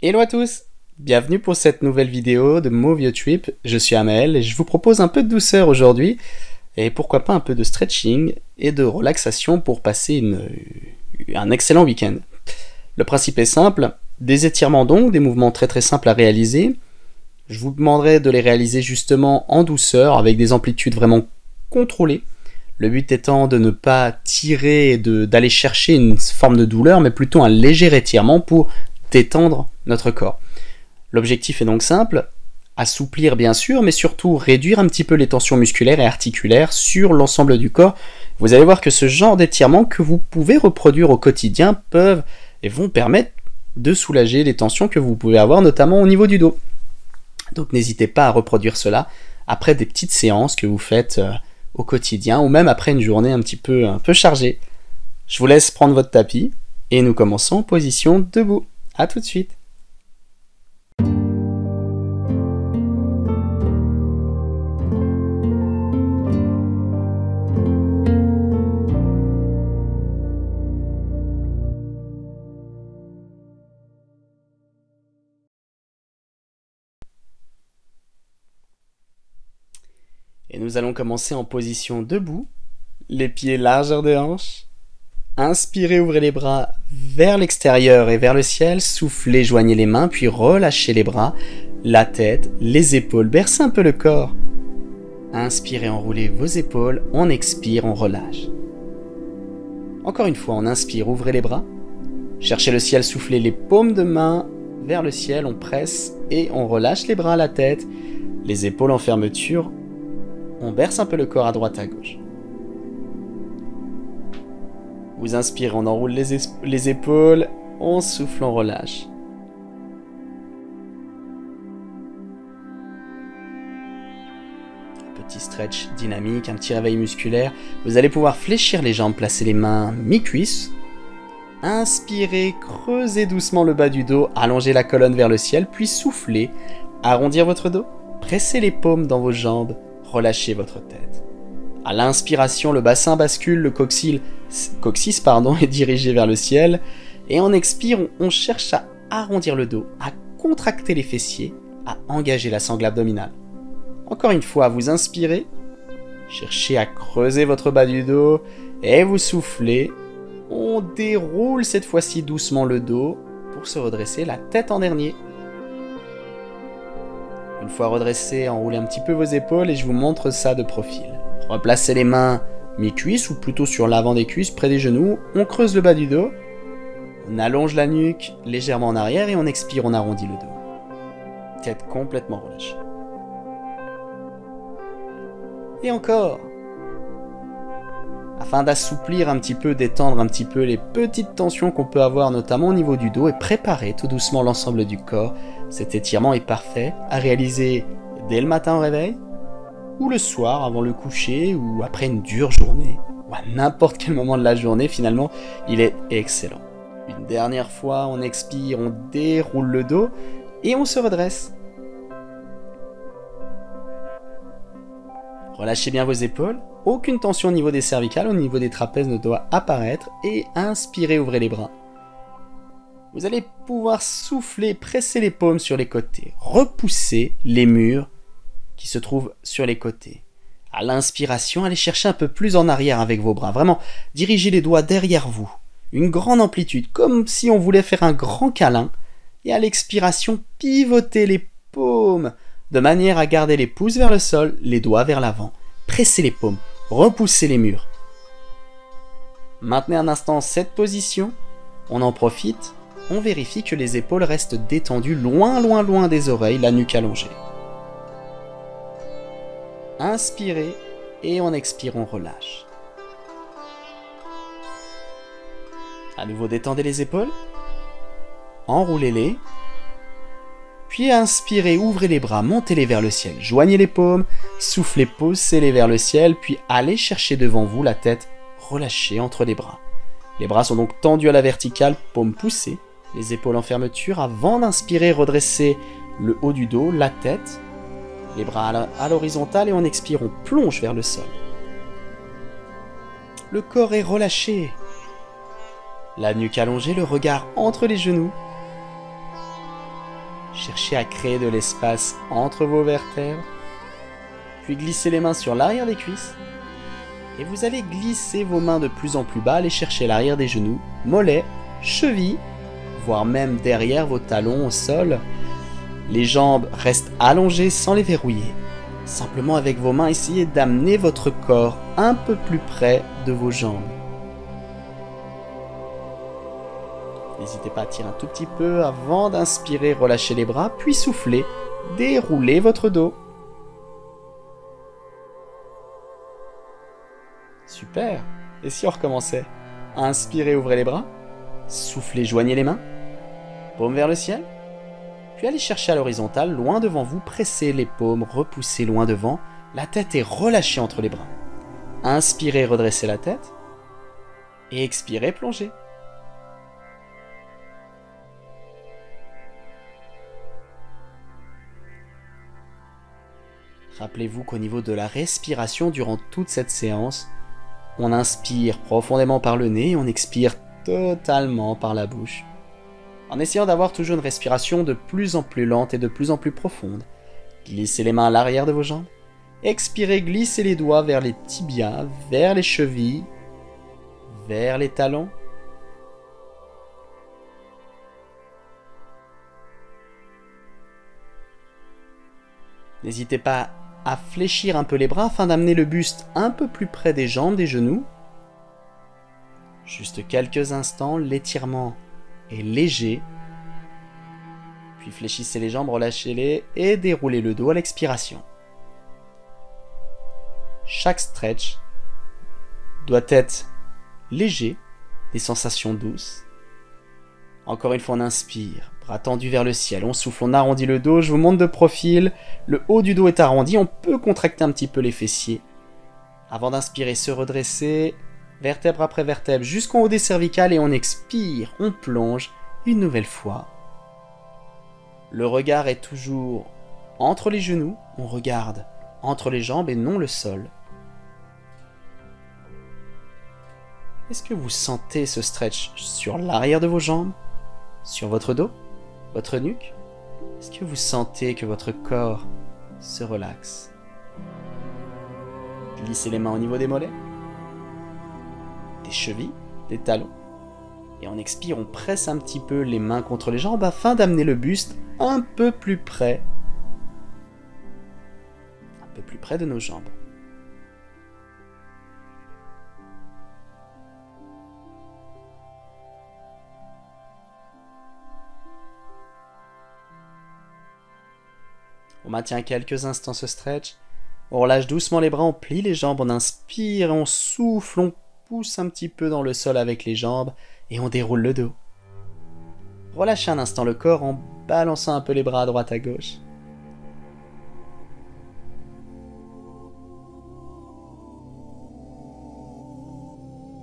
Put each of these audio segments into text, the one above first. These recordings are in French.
Hello à tous! Bienvenue pour cette nouvelle vidéo de Move Trip. Je suis Amel et je vous propose un peu de douceur aujourd'hui et pourquoi pas un peu de stretching et de relaxation pour passer un excellent week-end. Le principe est simple, des étirements donc, des mouvements très simples à réaliser. Je vous demanderai de les réaliser justement en douceur avec des amplitudes vraiment contrôlées. Le but étant de ne pas tirer et d'aller chercher une forme de douleur mais plutôt un léger étirement pour détendre notre corps. L'objectif est donc simple, assouplir bien sûr, mais surtout réduire un petit peu les tensions musculaires et articulaires sur l'ensemble du corps. Vous allez voir que ce genre d'étirements que vous pouvez reproduire au quotidien peuvent et vont permettre de soulager les tensions que vous pouvez avoir, notamment au niveau du dos. Donc n'hésitez pas à reproduire cela après des petites séances que vous faites au quotidien ou même après une journée un peu chargée. Je vous laisse prendre votre tapis et nous commençons en position debout. A tout de suite. Et nous allons commencer en position debout, les pieds largeur de hanche. Inspirez, ouvrez les bras vers l'extérieur et vers le ciel. Soufflez, joignez les mains, puis relâchez les bras, la tête, les épaules. Bercez un peu le corps. Inspirez, enroulez vos épaules. On expire, on relâche. Encore une fois, on inspire, ouvrez les bras. Cherchez le ciel, soufflez les paumes de main vers le ciel. On presse et on relâche les bras, la tête, les épaules en fermeture. On berce un peu le corps à droite à gauche. Vous inspirez, on enroule les épaules, on souffle, on relâche. Petit stretch dynamique, un petit réveil musculaire. Vous allez pouvoir fléchir les jambes, placer les mains mi-cuisses. Inspirez, creusez doucement le bas du dos, allongez la colonne vers le ciel, puis soufflez, arrondir votre dos, pressez les paumes dans vos jambes, relâchez votre tête. À l'inspiration, le bassin bascule, le coccyx est dirigé vers le ciel. Et en expire, on cherche à arrondir le dos, à contracter les fessiers, à engager la sangle abdominale. Encore une fois, vous inspirez, cherchez à creuser votre bas du dos et vous soufflez. On déroule cette fois-ci doucement le dos pour se redresser, la tête en dernier. Une fois redressé, enroulez un petit peu vos épaules et je vous montre ça de profil. Replacez les mains mi-cuisses ou plutôt sur l'avant des cuisses, près des genoux. On creuse le bas du dos. On allonge la nuque légèrement en arrière et on expire, on arrondit le dos. Tête complètement relâchée. Et encore. Afin d'assouplir un petit peu, d'étendre un petit peu les petites tensions qu'on peut avoir notamment au niveau du dos et préparer tout doucement l'ensemble du corps. Cet étirement est parfait à réaliser dès le matin au réveil, ou le soir avant le coucher, ou après une dure journée, ou à n'importe quel moment de la journée, finalement, il est excellent. Une dernière fois, on expire, on déroule le dos, et on se redresse. Relâchez bien vos épaules, aucune tension au niveau des cervicales, au niveau des trapèzes ne doit apparaître, et inspirez, ouvrez les bras. Vous allez pouvoir souffler, presser les paumes sur les côtés, repousser les murs qui se trouvent sur les côtés. À l'inspiration, allez chercher un peu plus en arrière avec vos bras. Vraiment, dirigez les doigts derrière vous. Une grande amplitude, comme si on voulait faire un grand câlin. Et à l'expiration, pivotez les paumes de manière à garder les pouces vers le sol, les doigts vers l'avant. Pressez les paumes, repoussez les murs. Maintenez un instant cette position. On en profite. On vérifie que les épaules restent détendues loin des oreilles, la nuque allongée. Inspirez et en expire, on relâche. À nouveau, détendez les épaules. Enroulez-les. Puis inspirez, ouvrez les bras, montez-les vers le ciel. Joignez les paumes, soufflez, poussez-les vers le ciel, puis allez chercher devant vous la tête relâchée entre les bras. Les bras sont donc tendus à la verticale, paumes poussées, les épaules en fermeture. Avant d'inspirer, redressez le haut du dos, la tête, les bras à l'horizontale et on expire, on plonge vers le sol. Le corps est relâché. La nuque allongée, le regard entre les genoux. cherchez à créer de l'espace entre vos vertèbres, puis glissez les mains sur l'arrière des cuisses, et vous allez glisser vos mains de plus en plus bas, aller chercher l'arrière des genoux, mollets, chevilles, voire même derrière vos talons au sol. Les jambes restent allongées sans les verrouiller. Simplement avec vos mains, essayez d'amener votre corps un peu plus près de vos jambes. N'hésitez pas à tirer un tout petit peu avant d'inspirer, relâchez les bras, puis soufflez, déroulez votre dos. Super. Et si on recommençait? Inspirez, ouvrez les bras. Soufflez, joignez les mains. Paume vers le ciel. Puis allez chercher à l'horizontale, loin devant vous, pressez les paumes, repoussez loin devant. La tête est relâchée entre les bras. Inspirez, redressez la tête. Et expirez, plongez. Rappelez-vous qu'au niveau de la respiration, durant toute cette séance, on inspire profondément par le nez et on expire totalement par la bouche. En essayant d'avoir toujours une respiration de plus en plus lente et de plus en plus profonde. Glissez les mains à l'arrière de vos jambes. Expirez, glissez les doigts vers les tibias, vers les chevilles, vers les talons. N'hésitez pas à fléchir un peu les bras afin d'amener le buste un peu plus près des jambes, des genoux. Juste quelques instants, l'étirement est léger. Puis fléchissez les jambes, relâchez-les et déroulez le dos à l'expiration. Chaque stretch doit être léger, des sensations douces. Encore une fois, on inspire, bras tendus vers le ciel, on souffle, on arrondit le dos, je vous montre de profil, le haut du dos est arrondi, on peut contracter un petit peu les fessiers. Avant d'inspirer, se redresser, vertèbre après vertèbre, jusqu'en haut des cervicales et on expire, on plonge une nouvelle fois. Le regard est toujours entre les genoux, on regarde entre les jambes et non le sol. Est-ce que vous sentez ce stretch sur l'arrière de vos jambes, sur votre dos, votre nuque? Est-ce que vous sentez que votre corps se relaxe? Glissez les mains au niveau des mollets, des chevilles, des talons. Et on expire, on presse un petit peu les mains contre les jambes afin d'amener le buste un peu plus près de nos jambes. On maintient quelques instants ce stretch. On relâche doucement les bras, on plie les jambes, on inspire, on souffle, on pousse un petit peu dans le sol avec les jambes et on déroule le dos. Relâchez un instant le corps en balançant un peu les bras à droite à gauche.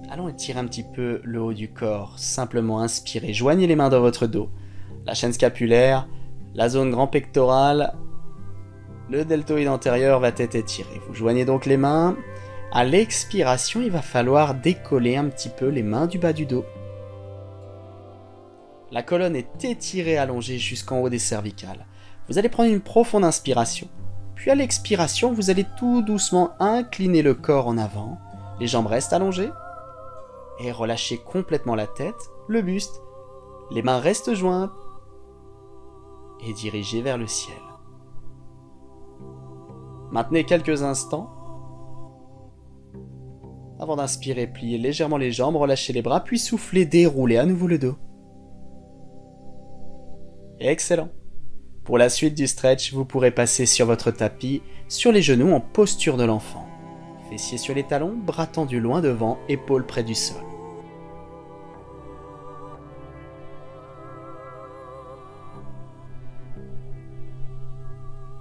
Allons étirer un petit peu le haut du corps. Simplement inspirez, joignez les mains dans votre dos. La chaîne scapulaire, la zone grand pectoral, le deltoïde antérieur va être étiré. Vous joignez donc les mains. À l'expiration, il va falloir décoller un petit peu les mains du bas du dos. La colonne est étirée, allongée jusqu'en haut des cervicales. Vous allez prendre une profonde inspiration. Puis à l'expiration, vous allez tout doucement incliner le corps en avant. Les jambes restent allongées. Et relâchez complètement la tête, le buste. Les mains restent jointes. Et dirigez vers le ciel. Maintenez quelques instants. Avant d'inspirer, pliez légèrement les jambes, relâchez les bras, puis soufflez, déroulez à nouveau le dos. Excellent. Pour la suite du stretch, vous pourrez passer sur votre tapis, sur les genoux en posture de l'enfant. Fessiers sur les talons, bras tendus loin devant, épaules près du sol.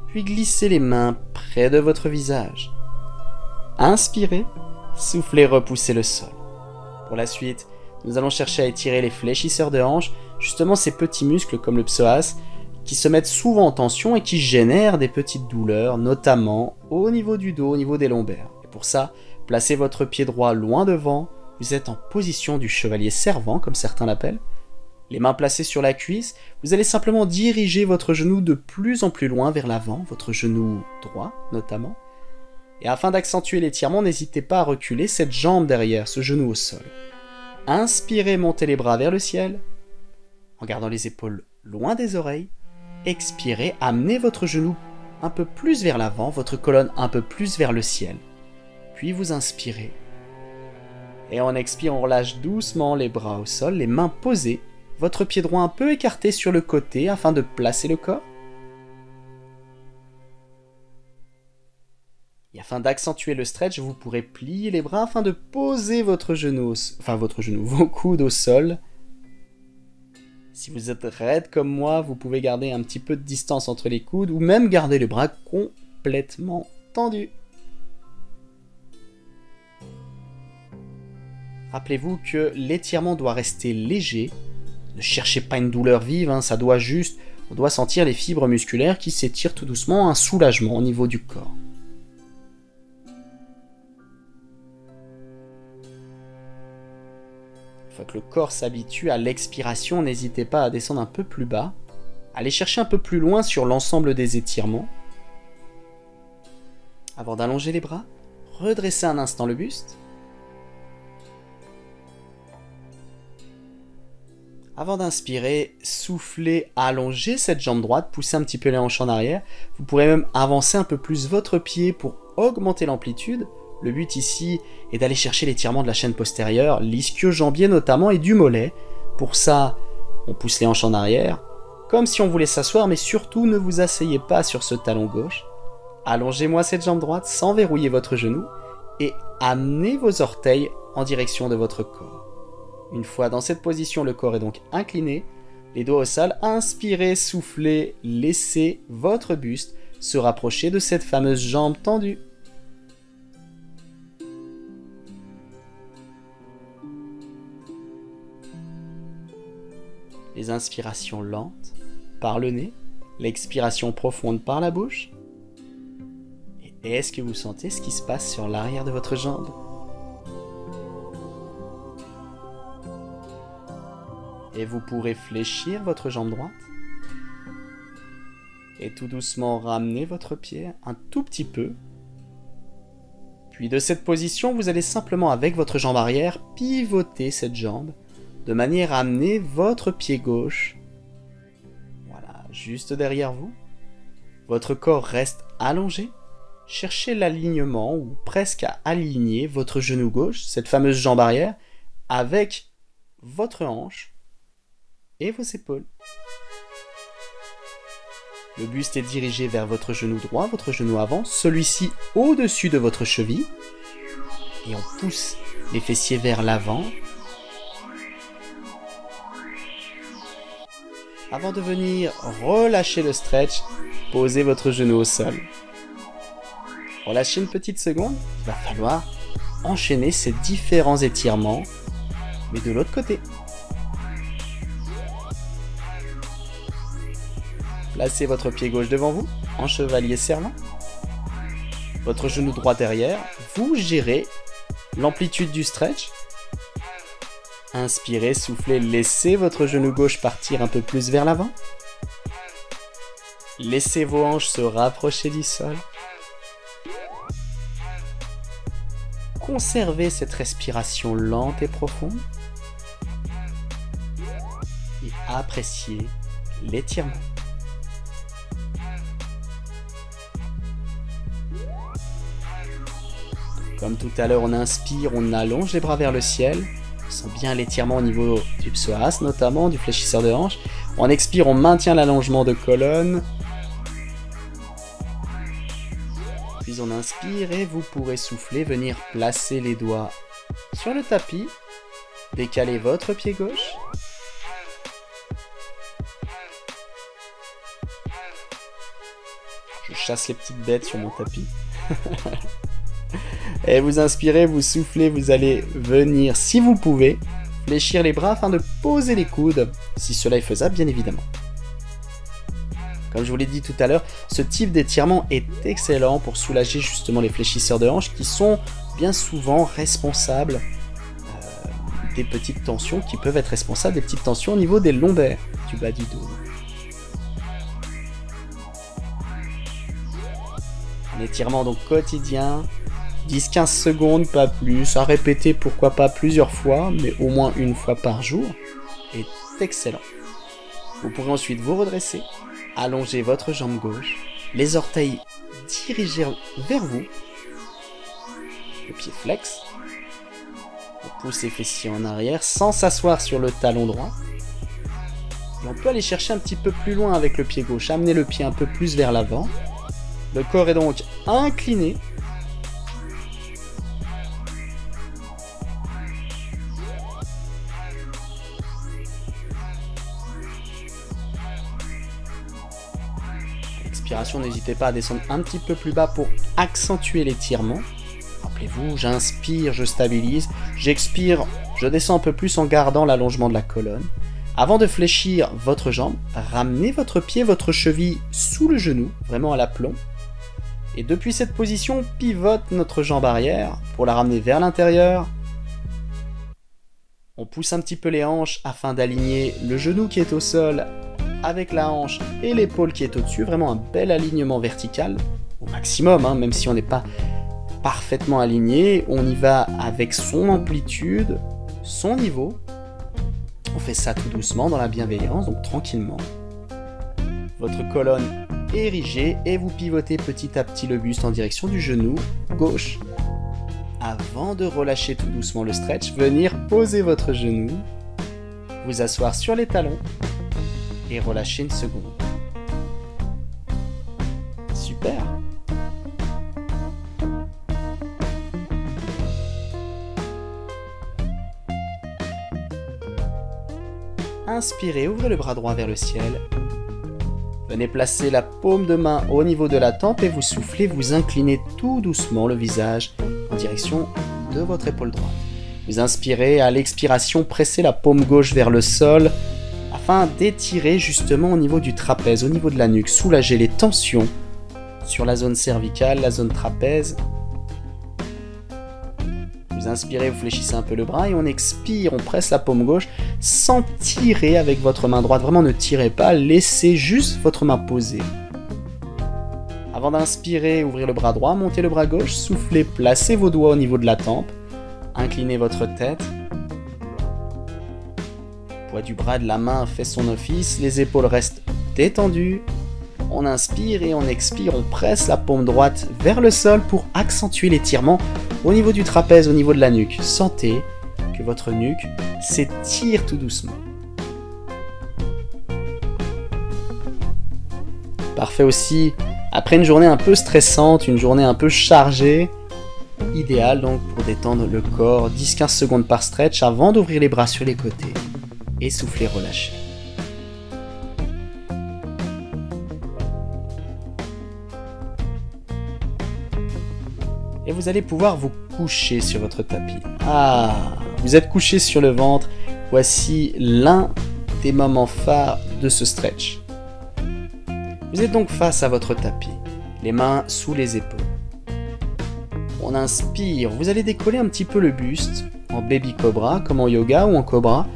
Puis glissez les mains près de votre visage. Inspirez, soufflez, repoussez le sol. Pour la suite, nous allons chercher à étirer les fléchisseurs de hanches, justement ces petits muscles comme le psoas, qui se mettent souvent en tension et qui génèrent des petites douleurs, notamment au niveau du dos, au niveau des lombaires. Et pour ça, placez votre pied droit loin devant, vous êtes en position du chevalier servant, comme certains l'appellent, Les mains placées sur la cuisse, vous allez simplement diriger votre genou de plus en plus loin vers l'avant, votre genou droit notamment. Et afin d'accentuer l'étirement, n'hésitez pas à reculer cette jambe derrière, ce genou au sol. Inspirez, montez les bras vers le ciel, en gardant les épaules loin des oreilles. Expirez, amenez votre genou un peu plus vers l'avant, votre colonne un peu plus vers le ciel. Puis vous inspirez. Et en expirant, on relâche doucement les bras au sol, les mains posées, votre pied droit un peu écarté sur le côté afin de placer le corps. Et afin d'accentuer le stretch, vous pourrez plier les bras afin de poser votre genou, vos coudes au sol. Si vous êtes raide comme moi, vous pouvez garder un petit peu de distance entre les coudes ou même garder les bras complètement tendus. Rappelez-vous que l'étirement doit rester léger. Ne cherchez pas une douleur vive, on doit sentir les fibres musculaires qui s'étirent tout doucement, un soulagement au niveau du corps. Une fois que le corps s'habitue à l'expiration, n'hésitez pas à descendre un peu plus bas. Allez chercher un peu plus loin sur l'ensemble des étirements. Avant d'allonger les bras, redressez un instant le buste. Avant d'inspirer, soufflez, allongez cette jambe droite, poussez un petit peu les hanches en arrière. Vous pourrez même avancer un peu plus votre pied pour augmenter l'amplitude. Le but ici est d'aller chercher l'étirement de la chaîne postérieure, l'ischio-jambier notamment et du mollet. Pour ça, on pousse les hanches en arrière, comme si on voulait s'asseoir, mais surtout ne vous asseyez pas sur ce talon gauche. Allongez-moi cette jambe droite sans verrouiller votre genou et amenez vos orteils en direction de votre corps. Une fois dans cette position, le corps est donc incliné, les doigts au sol, inspirez, soufflez, laissez votre buste se rapprocher de cette fameuse jambe tendue. Les inspirations lentes par le nez, l'expiration profonde par la bouche. Et est-ce que vous sentez ce qui se passe sur l'arrière de votre jambe ? Et vous pourrez fléchir votre jambe droite. Et tout doucement ramener votre pied un tout petit peu. Puis de cette position, vous allez simplement avec votre jambe arrière pivoter cette jambe de manière à amener votre pied gauche, voilà, juste derrière vous. Votre corps reste allongé. Cherchez l'alignement ou presque à aligner votre genou gauche, cette fameuse jambe arrière, avec votre hanche et vos épaules. Le buste est dirigé vers votre genou droit, votre genou avant, celui-ci au-dessus de votre cheville. Et on pousse les fessiers vers l'avant. Avant de venir relâcher le stretch, posez votre genou au sol. Relâchez une petite seconde, il va falloir enchaîner ces différents étirements, mais de l'autre côté. Placez votre pied gauche devant vous, en chevalier servant. Votre genou droit derrière, vous gérez l'amplitude du stretch. Inspirez, soufflez, laissez votre genou gauche partir un peu plus vers l'avant. Laissez vos hanches se rapprocher du sol. Conservez cette respiration lente et profonde. Et appréciez l'étirement. Comme tout à l'heure, on inspire, on allonge les bras vers le ciel. On sent bien l'étirement au niveau du psoas, notamment du fléchisseur de hanche. On expire, on maintient l'allongement de colonne. Puis on inspire et vous pourrez souffler, venir placer les doigts sur le tapis. Décaler votre pied gauche. Je chasse les petites bêtes sur mon tapis. Et vous inspirez, vous soufflez, vous allez venir, si vous pouvez, fléchir les bras afin de poser les coudes, si cela est faisable bien évidemment. Comme je vous l'ai dit tout à l'heure, ce type d'étirement est excellent pour soulager justement les fléchisseurs de hanches qui sont bien souvent responsables des petites tensions qui peuvent être responsables des petites tensions au niveau des lombaires du bas du dos. Un étirement donc quotidien, 10-15 secondes, pas plus, à répéter pourquoi pas plusieurs fois, mais au moins une fois par jour, est excellent. Vous pourrez ensuite vous redresser, allonger votre jambe gauche, les orteils dirigés vers vous, le pied flex, on pousse les fessiers en arrière sans s'asseoir sur le talon droit, et on peut aller chercher un petit peu plus loin avec le pied gauche, amener le pied un peu plus vers l'avant. Le corps est donc incliné. À l'expiration, n'hésitez pas à descendre un petit peu plus bas pour accentuer l'étirement. Rappelez-vous, j'inspire, je stabilise, j'expire, je descends un peu plus en gardant l'allongement de la colonne. Avant de fléchir votre jambe, ramenez votre pied, votre cheville sous le genou, vraiment à l'aplomb. Et depuis cette position, on pivote notre jambe arrière pour la ramener vers l'intérieur. On pousse un petit peu les hanches afin d'aligner le genou qui est au sol avec la hanche et l'épaule qui est au-dessus. Vraiment un bel alignement vertical au maximum, même si on n'est pas parfaitement aligné. On y va avec son amplitude, son niveau. On fait ça tout doucement dans la bienveillance, donc tranquillement. Votre colonne érigée et vous pivotez petit à petit le buste en direction du genou gauche. Avant de relâcher tout doucement le stretch, venir poser votre genou, vous asseoir sur les talons et relâcher une seconde. Super! Inspirez, ouvrez le bras droit vers le ciel. Venez placer la paume de main au niveau de la tempe et vous soufflez, vous inclinez tout doucement le visage en direction de votre épaule droite. Vous inspirez, à l'expiration, pressez la paume gauche vers le sol afin d'étirer justement au niveau du trapèze, au niveau de la nuque, soulager les tensions sur la zone cervicale, la zone trapèze. Vous inspirez, vous fléchissez un peu le bras et on expire, on presse la paume gauche sans tirer avec votre main droite. Vraiment ne tirez pas, laissez juste votre main posée. Avant d'inspirer, ouvrez le bras droit, montez le bras gauche, soufflez, placez vos doigts au niveau de la tempe, inclinez votre tête. Le poids du bras de la main fait son office, les épaules restent détendues. On inspire et on expire, on presse la paume droite vers le sol pour accentuer l'étirement au niveau du trapèze, au niveau de la nuque. Sentez que votre nuque s'étire tout doucement. Parfait aussi, après une journée un peu stressante, une journée un peu chargée, idéal donc pour détendre le corps, 10-15 secondes par stretch avant d'ouvrir les bras sur les côtés et souffler, relâcher. Et vous allez pouvoir vous coucher sur votre tapis. Ah, vous êtes couché sur le ventre. Voici l'un des moments phares de ce stretch. Vous êtes donc face à votre tapis, les mains sous les épaules. On inspire, vous allez décoller un petit peu le buste en baby cobra, comme en yoga ou en cobra.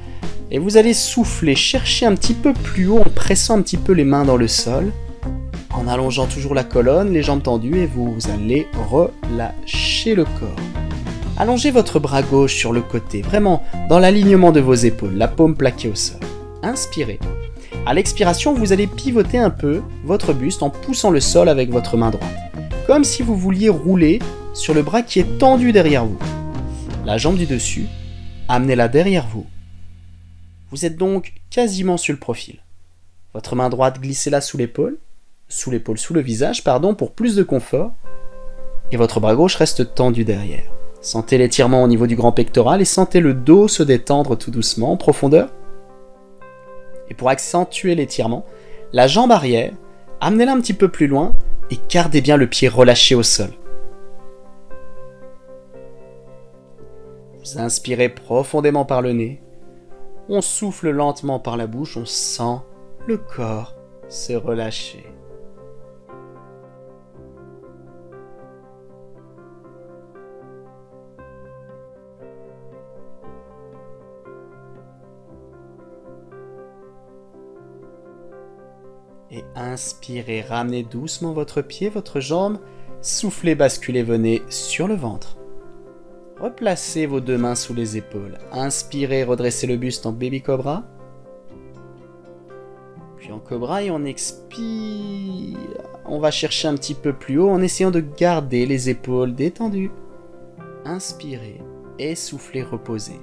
Et vous allez souffler, chercher un petit peu plus haut en pressant un petit peu les mains dans le sol. En allongeant toujours la colonne, les jambes tendues et vous allez relâcher le corps. Allongez votre bras gauche sur le côté, vraiment dans l'alignement de vos épaules, la paume plaquée au sol. Inspirez. À l'expiration, vous allez pivoter un peu votre buste en poussant le sol avec votre main droite. Comme si vous vouliez rouler sur le bras qui est tendu derrière vous. La jambe du dessus, amenez-la derrière vous. Vous êtes donc quasiment sur le profil. Votre main droite, glissez-la sous le visage, pour plus de confort. Et votre bras gauche reste tendu derrière. Sentez l'étirement au niveau du grand pectoral et sentez le dos se détendre tout doucement en profondeur. Et pour accentuer l'étirement, la jambe arrière, amenez-la un petit peu plus loin et gardez bien le pied relâché au sol. Vous inspirez profondément par le nez. On souffle lentement par la bouche, on sent le corps se relâcher. Et inspirez, ramenez doucement votre pied, votre jambe. Soufflez, basculez, venez sur le ventre. Replacez vos deux mains sous les épaules. Inspirez, redressez le buste en baby cobra. Puis en cobra et on expire. On va chercher un petit peu plus haut en essayant de garder les épaules détendues. Inspirez et soufflez, reposez.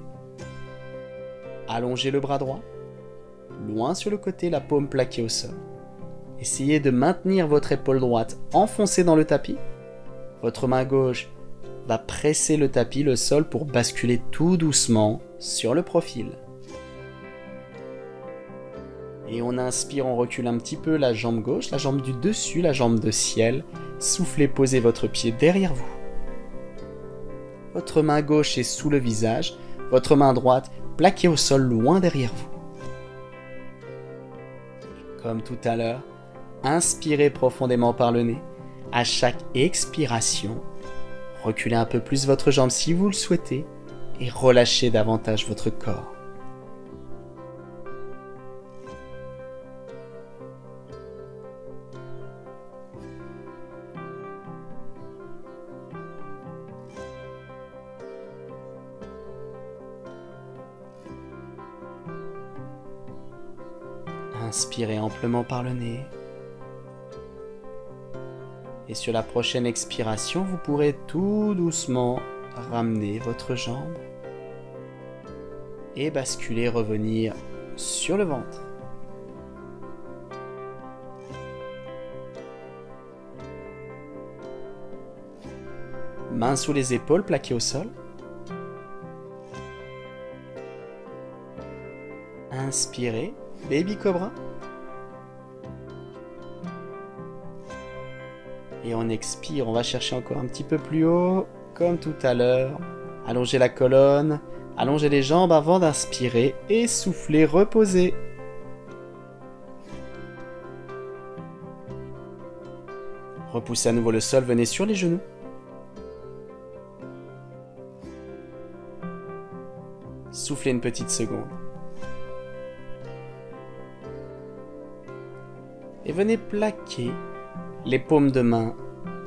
Allongez le bras droit. Loin sur le côté, la paume plaquée au sol. Essayez de maintenir votre épaule droite enfoncée dans le tapis. Votre main gauche va presser le tapis, le sol, pour basculer tout doucement sur le profil. Et on inspire, on recule un petit peu la jambe gauche, la jambe du dessus, la jambe de ciel. Soufflez, posez votre pied derrière vous. Votre main gauche est sous le visage, votre main droite plaquée au sol loin derrière vous. Comme tout à l'heure, inspirez profondément par le nez. À chaque expiration, reculez un peu plus votre jambe si vous le souhaitez et relâchez davantage votre corps. Inspirez amplement par le nez. Et sur la prochaine expiration, vous pourrez tout doucement ramener votre jambe et basculer, revenir sur le ventre. Mains sous les épaules, plaquées au sol. Inspirez, baby cobra. Et on expire, on va chercher encore un petit peu plus haut, comme tout à l'heure. Allongez la colonne, allongez les jambes avant d'inspirer et soufflez, reposez. Repoussez à nouveau le sol, venez sur les genoux. Soufflez une petite seconde. Et venez plaquer les paumes de main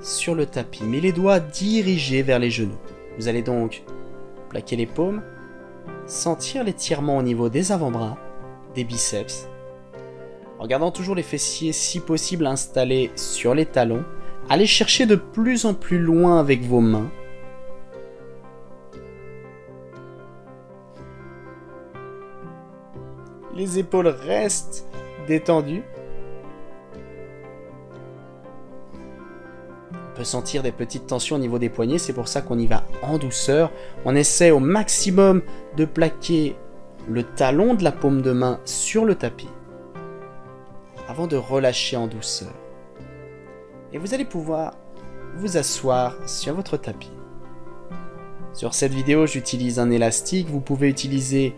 sur le tapis, mais les doigts dirigés vers les genoux. Vous allez donc plaquer les paumes, sentir l'étirement au niveau des avant-bras, des biceps, en gardant toujours les fessiers si possible installés sur les talons. Allez chercher de plus en plus loin avec vos mains. Les épaules restent détendues. On peut sentir des petites tensions au niveau des poignets, c'est pour ça qu'on y va en douceur. On essaie au maximum de plaquer le talon de la paume de main sur le tapis avant de relâcher en douceur. Et vous allez pouvoir vous asseoir sur votre tapis. Sur cette vidéo, j'utilise un élastique. Vous pouvez utiliser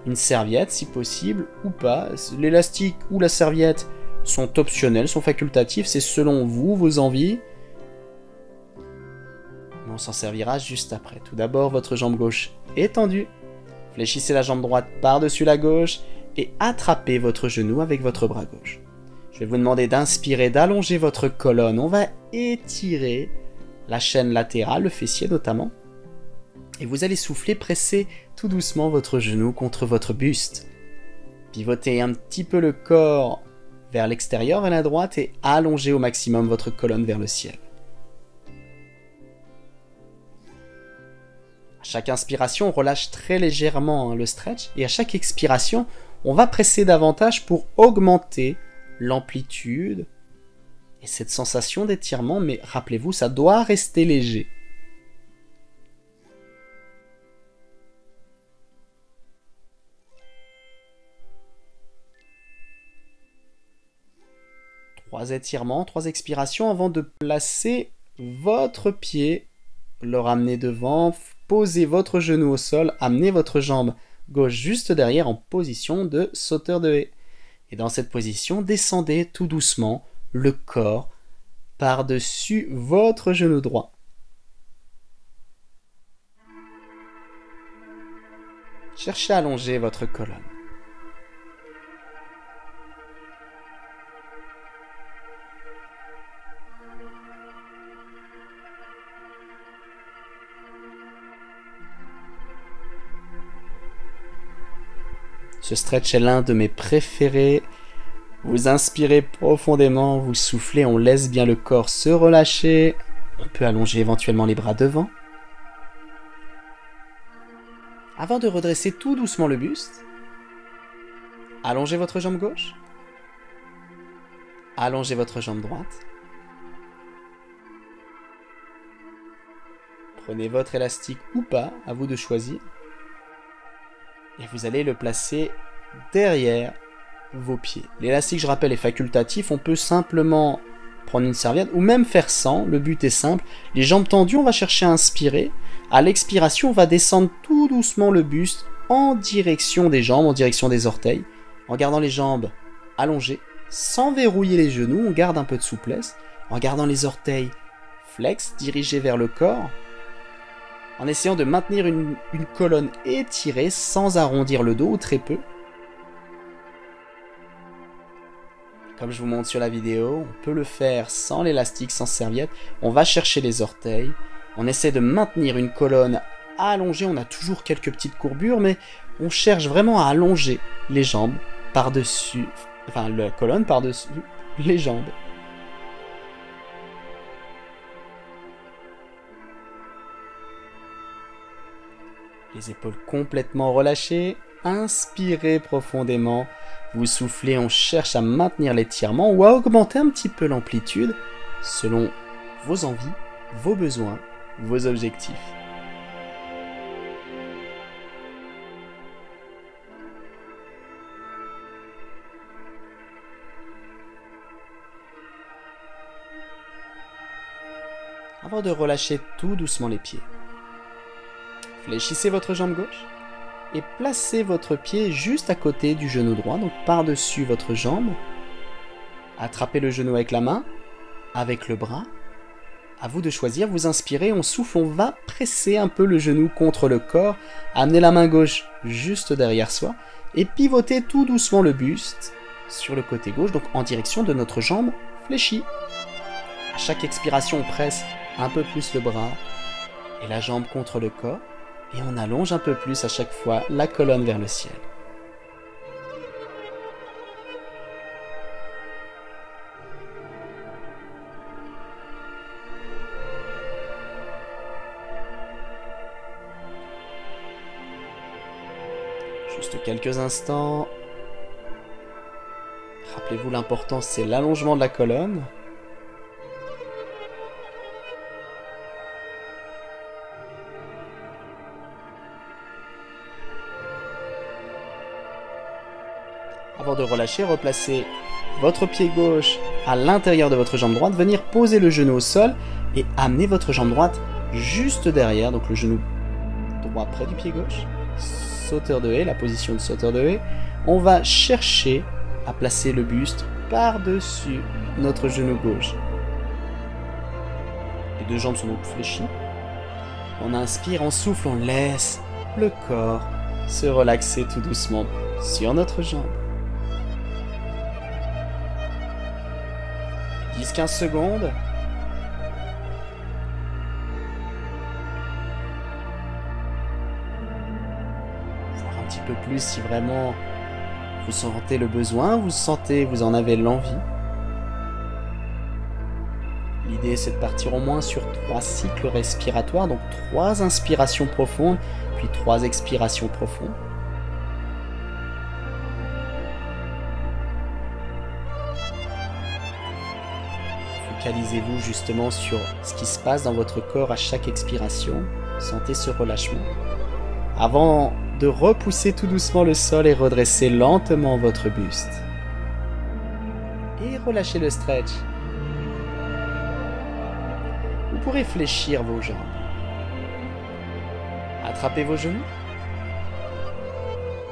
une serviette si possible ou pas. L'élastique ou la serviette sont optionnels, sont facultatifs, c'est selon vous, vos envies. Mais on s'en servira juste après. Tout d'abord, votre jambe gauche est tendue. Fléchissez la jambe droite par-dessus la gauche et attrapez votre genou avec votre bras gauche. Je vais vous demander d'inspirer, d'allonger votre colonne. On va étirer la chaîne latérale, le fessier notamment. Et vous allez souffler, presser tout doucement votre genou contre votre buste. Pivotez un petit peu le corps vers l'extérieur, vers la droite, et allongez au maximum votre colonne vers le ciel. À chaque inspiration, on relâche très légèrement le stretch, et à chaque expiration, on va presser davantage pour augmenter l'amplitude et cette sensation d'étirement, mais rappelez-vous, ça doit rester léger. Trois étirements, 3 expirations avant de placer votre pied, le ramener devant, posez votre genou au sol, amenez votre jambe gauche juste derrière en position de sauteur de haie. Et dans cette position, descendez tout doucement le corps par-dessus votre genou droit. Cherchez à allonger votre colonne. Ce stretch est l'un de mes préférés. Vous inspirez profondément, vous soufflez, on laisse bien le corps se relâcher. On peut allonger éventuellement les bras devant. Avant de redresser tout doucement le buste, allongez votre jambe gauche. Allongez votre jambe droite. Prenez votre élastique ou pas, à vous de choisir. Et vous allez le placer derrière vos pieds. L'élastique, je rappelle, est facultatif. On peut simplement prendre une serviette ou même faire sans. Le but est simple. Les jambes tendues, on va chercher à inspirer. À l'expiration, on va descendre tout doucement le buste en direction des jambes, en direction des orteils. En gardant les jambes allongées, sans verrouiller les genoux, on garde un peu de souplesse. En gardant les orteils flex, dirigés vers le corps. En essayant de maintenir une colonne étirée sans arrondir le dos ou très peu. Comme je vous montre sur la vidéo, on peut le faire sans l'élastique, sans serviette. On va chercher les orteils. On essaie de maintenir une colonne allongée. On a toujours quelques petites courbures, mais on cherche vraiment à allonger les jambes par-dessus, enfin la colonne par-dessus les jambes. Les épaules complètement relâchées. Inspirez profondément. Vous soufflez, on cherche à maintenir l'étirement ou à augmenter un petit peu l'amplitude selon vos envies, vos besoins, vos objectifs. Avant de relâcher tout doucement les pieds, fléchissez votre jambe gauche et placez votre pied juste à côté du genou droit, donc par-dessus votre jambe. Attrapez le genou avec la main, avec le bras. À vous de choisir, vous inspirez, on souffle, on va presser un peu le genou contre le corps, amener la main gauche juste derrière soi et pivoter tout doucement le buste sur le côté gauche, donc en direction de notre jambe fléchie. À chaque expiration, on presse un peu plus le bras et la jambe contre le corps. Et on allonge un peu plus à chaque fois la colonne vers le ciel. Juste quelques instants. Rappelez-vous, l'important c'est l'allongement de la colonne. Avant de relâcher, replacez votre pied gauche à l'intérieur de votre jambe droite, venir poser le genou au sol et amener votre jambe droite juste derrière, donc le genou droit près du pied gauche, sauteur de haie, la position de sauteur de haie. On va chercher à placer le buste par-dessus notre genou gauche. Les deux jambes sont donc fléchies. On inspire, on souffle, on laisse le corps se relaxer tout doucement sur notre jambe. 10-15 secondes. Voir un petit peu plus si vraiment vous sentez le besoin, vous en avez l'envie. L'idée c'est de partir au moins sur 3 cycles respiratoires, donc 3 inspirations profondes, puis 3 expirations profondes. Focalisez-vous justement sur ce qui se passe dans votre corps à chaque expiration. Sentez ce relâchement. Avant de repousser tout doucement le sol et redresser lentement votre buste. Et relâchez le stretch. Vous pourrez fléchir vos jambes. Attrapez vos genoux.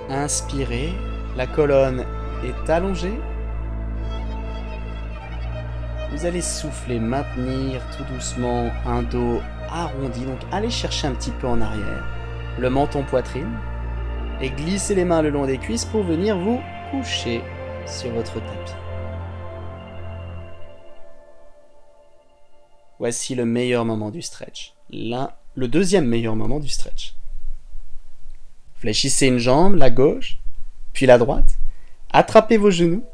Inspirez. La colonne est allongée. Vous allez souffler, maintenir tout doucement un dos arrondi. Donc allez chercher un petit peu en arrière le menton poitrine et glissez les mains le long des cuisses pour venir vous coucher sur votre tapis. Voici le meilleur moment du stretch. Le deuxième meilleur moment du stretch. Fléchissez une jambe, la gauche, puis la droite. Attrapez vos genoux.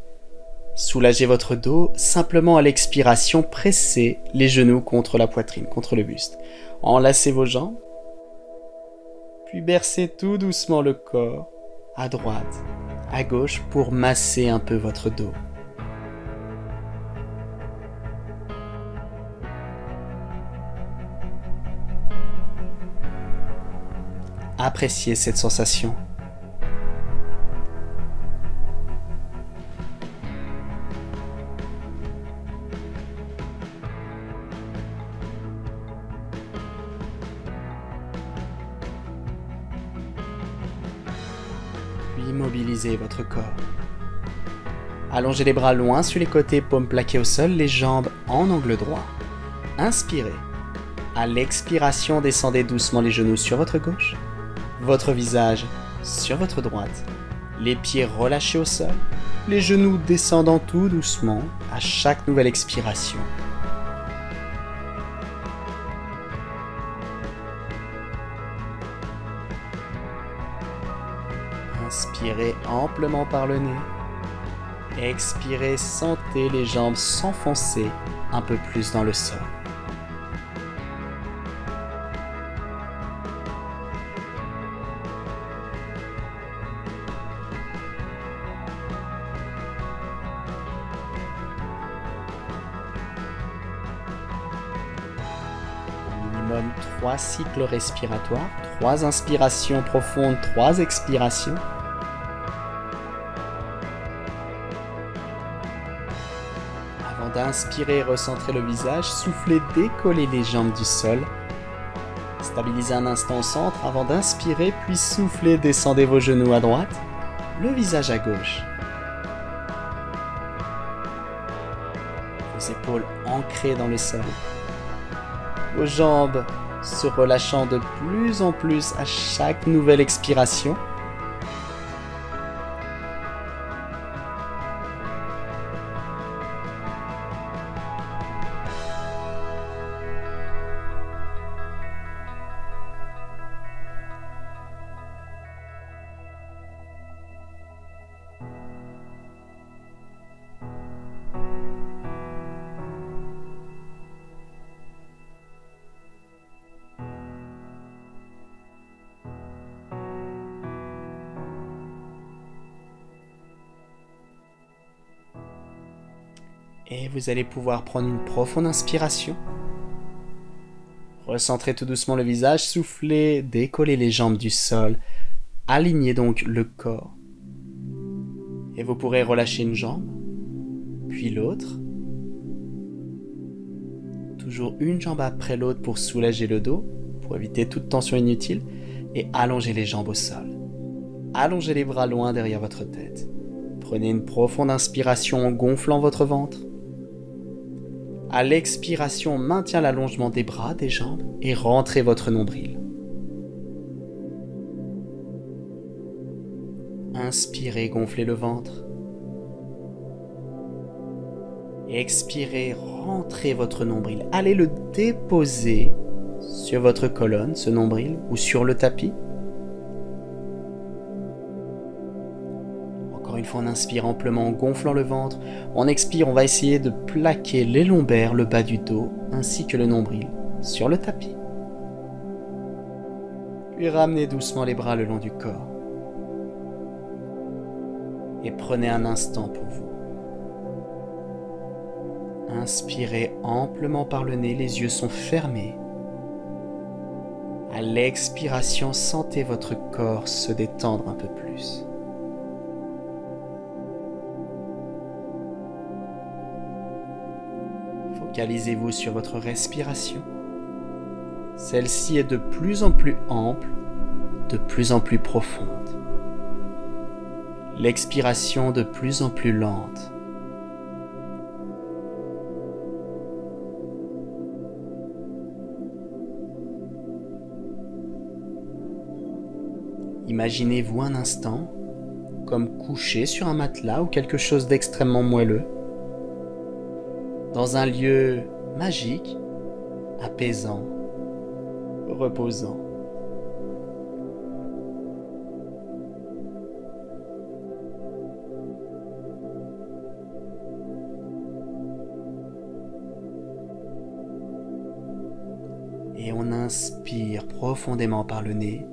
Soulagez votre dos. Simplement à l'expiration, pressez les genoux contre la poitrine, contre le buste. Enlacez vos jambes. Puis bercez tout doucement le corps, à droite, à gauche, pour masser un peu votre dos. Appréciez cette sensation. Puis mobilisez votre corps. Allongez les bras loin sur les côtés, paumes plaquées au sol, les jambes en angle droit. Inspirez. À l'expiration, descendez doucement les genoux sur votre gauche. Votre visage sur votre droite, les pieds relâchés au sol, les genoux descendant tout doucement à chaque nouvelle expiration. Inspirez amplement par le nez. Expirez, sentez les jambes s'enfoncer un peu plus dans le sol. Minimum 3 cycles respiratoires, 3 inspirations profondes, 3 expirations. Avant d'inspirer, recentrez le visage, soufflez, décollez les jambes du sol. Stabilisez un instant au centre avant d'inspirer, puis soufflez, descendez vos genoux à droite, le visage à gauche. Vos épaules ancrées dans le sol. Vos jambes se relâchant de plus en plus à chaque nouvelle expiration. Et vous allez pouvoir prendre une profonde inspiration. Recentrez tout doucement le visage, soufflez, décollez les jambes du sol. Alignez donc le corps. Et vous pourrez relâcher une jambe, puis l'autre. Toujours une jambe après l'autre pour soulager le dos, pour éviter toute tension inutile. Et allongez les jambes au sol. Allongez les bras loin derrière votre tête. Prenez une profonde inspiration en gonflant votre ventre. À l'expiration, maintenez l'allongement des bras, des jambes et rentrez votre nombril. Inspirez, gonflez le ventre. Expirez, rentrez votre nombril. Allez le déposer sur votre colonne, ce nombril, ou sur le tapis. Encore une fois, on inspire amplement en gonflant le ventre. On expire, on va essayer de plaquer les lombaires, le bas du dos, ainsi que le nombril, sur le tapis. Puis ramenez doucement les bras le long du corps. Et prenez un instant pour vous. Inspirez amplement par le nez, les yeux sont fermés. À l'expiration, sentez votre corps se détendre un peu plus. Focalisez-vous sur votre respiration. Celle-ci est de plus en plus ample, de plus en plus profonde. L'expiration de plus en plus lente. Imaginez-vous un instant comme couché sur un matelas ou quelque chose d'extrêmement moelleux, dans un lieu magique, apaisant, reposant. Et on inspire profondément par le nez.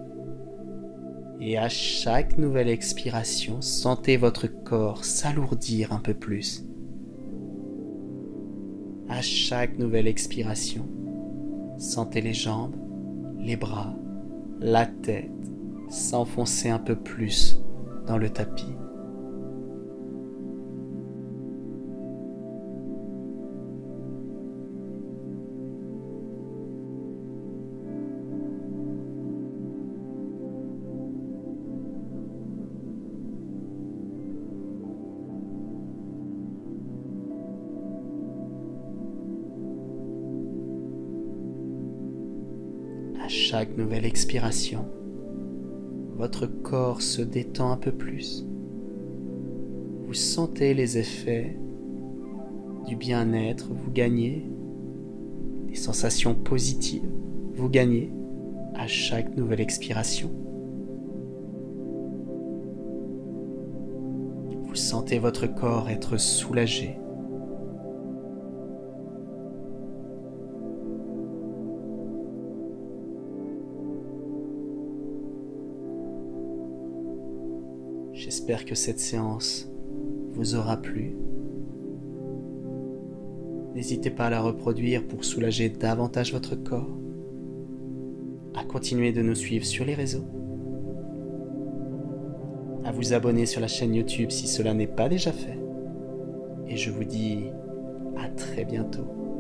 Et à chaque nouvelle expiration, sentez votre corps s'alourdir un peu plus. À chaque nouvelle expiration, sentez les jambes, les bras, la tête s'enfoncer un peu plus dans le tapis. À chaque nouvelle expiration, votre corps se détend un peu plus. Vous sentez les effets du bien-être, vous gagnez des sensations positives, vous gagnez à chaque nouvelle expiration. Vous sentez votre corps être soulagé. J'espère que cette séance vous aura plu. N'hésitez pas à la reproduire pour soulager davantage votre corps, à continuer de nous suivre sur les réseaux, à vous abonner sur la chaîne YouTube si cela n'est pas déjà fait. Et je vous dis à très bientôt.